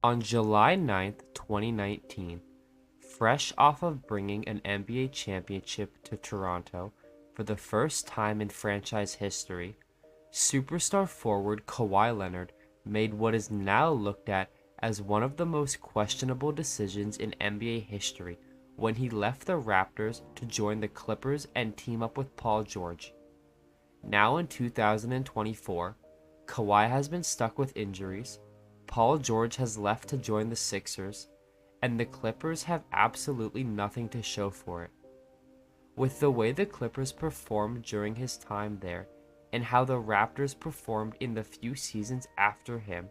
On July 9th, 2019, fresh off of bringing an NBA championship to Toronto for the first time in franchise history, superstar forward Kawhi Leonard made what is now looked at as one of the most questionable decisions in NBA history when he left the Raptors to join the Clippers and team up with Paul George. Now in 2024, Kawhi has been stuck with injuries, Paul George has left to join the Sixers, and the Clippers have absolutely nothing to show for it. With the way the Clippers performed during his time there, and how the Raptors performed in the few seasons after him,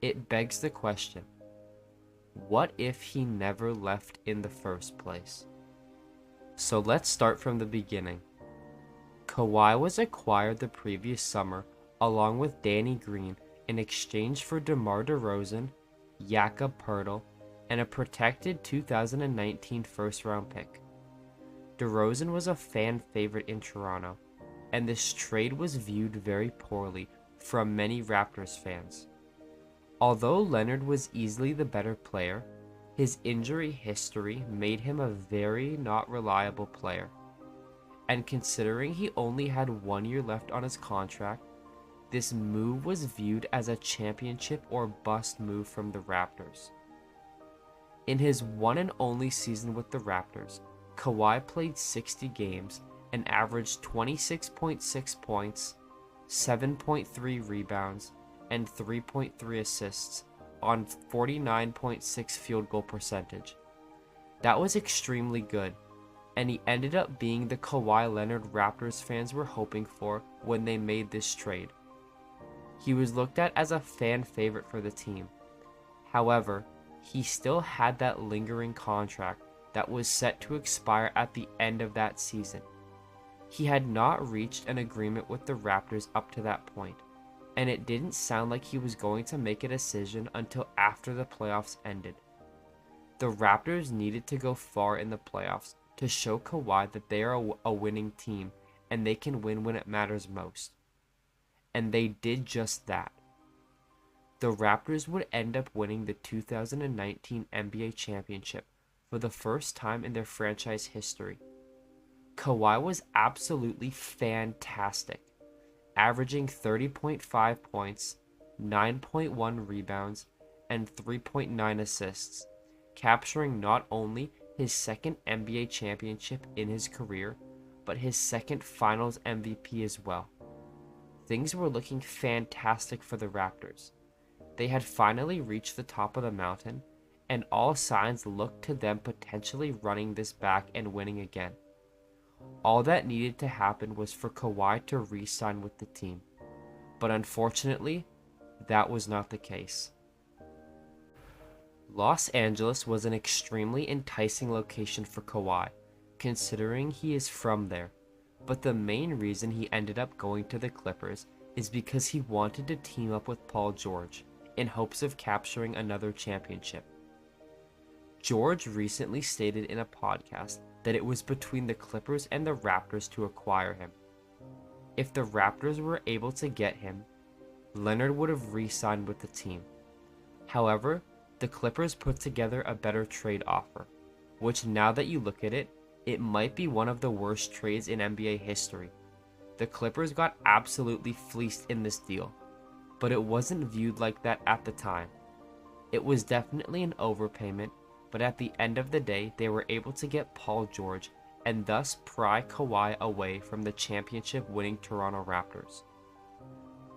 it begs the question, what if he never left in the first place? So let's start from the beginning. Kawhi was acquired the previous summer along with Danny Green in exchange for DeMar DeRozan, Jakob Poeltl, and a protected 2019 first-round pick. DeRozan was a fan favorite in Toronto, and this trade was viewed very poorly from many Raptors fans. Although Leonard was easily the better player, his injury history made him a very not reliable player. And considering he only had 1 year left on his contract, this move was viewed as a championship or bust move from the Raptors. In his one and only season with the Raptors, Kawhi played 60 games and averaged 26.6 points, 7.3 rebounds, and 3.3 assists on 49.6 field goal percentage. That was extremely good, and he ended up being the Kawhi Leonard Raptors fans were hoping for when they made this trade. He was looked at as a fan favorite for the team. However, he still had that lingering contract that was set to expire at the end of that season. He had not reached an agreement with the Raptors up to that point, and it didn't sound like he was going to make a decision until after the playoffs ended. The Raptors needed to go far in the playoffs to show Kawhi that they are a winning team and they can win when it matters most. And they did just that. The Raptors would end up winning the 2019 NBA championship for the first time in their franchise history. Kawhi was absolutely fantastic, averaging 30.5 points, 9.1 rebounds, and 3.9 assists, capturing not only his second NBA championship in his career, but his second Finals MVP as well. Things were looking fantastic for the Raptors. They had finally reached the top of the mountain, and all signs looked to them potentially running this back and winning again. All that needed to happen was for Kawhi to re-sign with the team, but unfortunately, that was not the case. Los Angeles was an extremely enticing location for Kawhi, considering he is from there, but the main reason he ended up going to the Clippers is because he wanted to team up with Paul George in hopes of capturing another championship. George recently stated in a podcast that it was between the Clippers and the Raptors to acquire him. If the Raptors were able to get him, Leonard would have re-signed with the team. However, the Clippers put together a better trade offer, which now that you look at it, it might be one of the worst trades in NBA history. The Clippers got absolutely fleeced in this deal, but it wasn't viewed like that at the time. It was definitely an overpayment, but at the end of the day, they were able to get Paul George and thus pry Kawhi away from the championship-winning Toronto Raptors.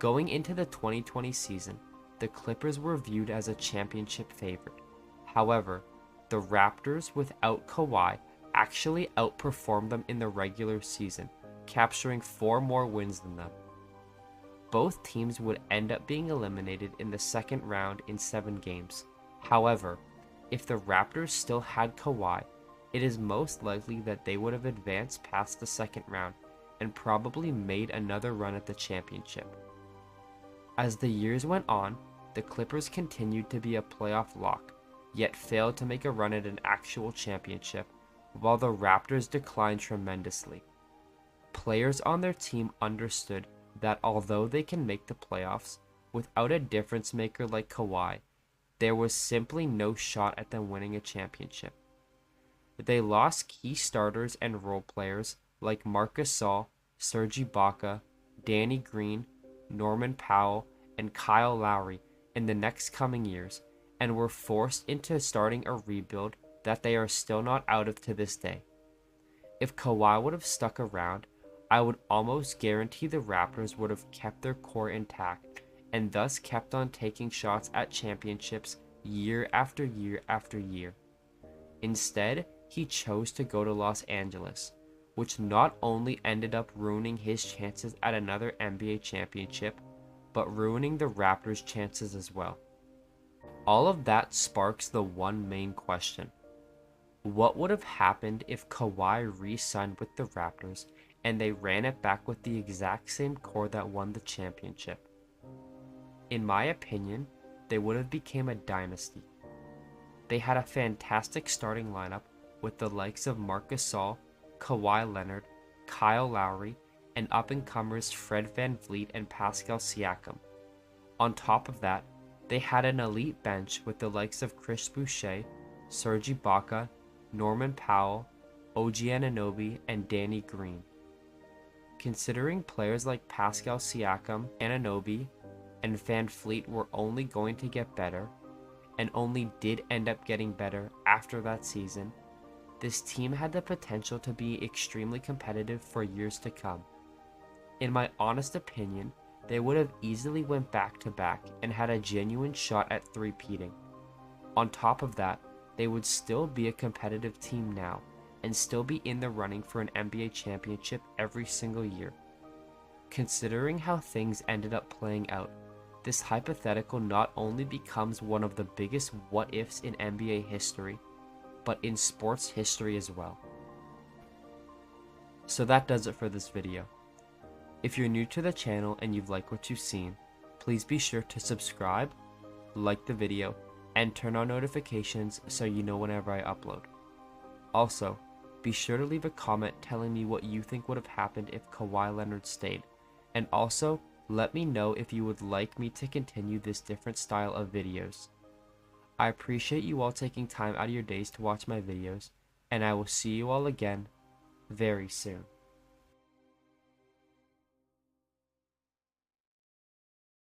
Going into the 2020 season, the Clippers were viewed as a championship favorite. However, the Raptors without Kawhi actually outperformed them in the regular season, capturing 4 more wins than them. Both teams would end up being eliminated in the second round in 7 games. However, if the Raptors still had Kawhi, it is most likely that they would have advanced past the second round and probably made another run at the championship. As the years went on, the Clippers continued to be a playoff lock, yet failed to make a run at an actual championship, while the Raptors declined tremendously. Players on their team understood that although they can make the playoffs, without a difference maker like Kawhi, there was simply no shot at them winning a championship. They lost key starters and role players like Marc Gasol, Serge Ibaka, Danny Green, Norman Powell, and Kyle Lowry in the next coming years, and were forced into starting a rebuild that they are still not out of to this day. If Kawhi would have stuck around, I would almost guarantee the Raptors would have kept their core intact and thus kept on taking shots at championships year after year after year. Instead, he chose to go to Los Angeles, which not only ended up ruining his chances at another NBA championship, but ruining the Raptors' chances as well. All of that sparks the one main question. What would have happened if Kawhi re-signed with the Raptors and they ran it back with the exact same core that won the championship? In my opinion, they would have become a dynasty. They had a fantastic starting lineup with the likes of Marc Gasol, Kawhi Leonard, Kyle Lowry, and up-and-comers Fred VanVleet and Pascal Siakam. On top of that, they had an elite bench with the likes of Chris Boucher, Serge Ibaka, Norman Powell, OG Anunoby, and Danny Green. Considering players like Pascal Siakam, Anunoby, and VanVleet were only going to get better, and only did end up getting better after that season, this team had the potential to be extremely competitive for years to come. In my honest opinion, they would have easily went back-to-back and had a genuine shot at three-peating. On top of that, they would still be a competitive team now, and still be in the running for an NBA championship every single year. Considering how things ended up playing out, this hypothetical not only becomes one of the biggest what-ifs in NBA history, but in sports history as well. So that does it for this video. If you're new to the channel and you've liked what you've seen, please be sure to subscribe, like the video, and turn on notifications so you know whenever I upload. Also, be sure to leave a comment telling me what you think would have happened if Kawhi Leonard stayed, and also let me know if you would like me to continue this different style of videos. I appreciate you all taking time out of your days to watch my videos, and I will see you all again very soon.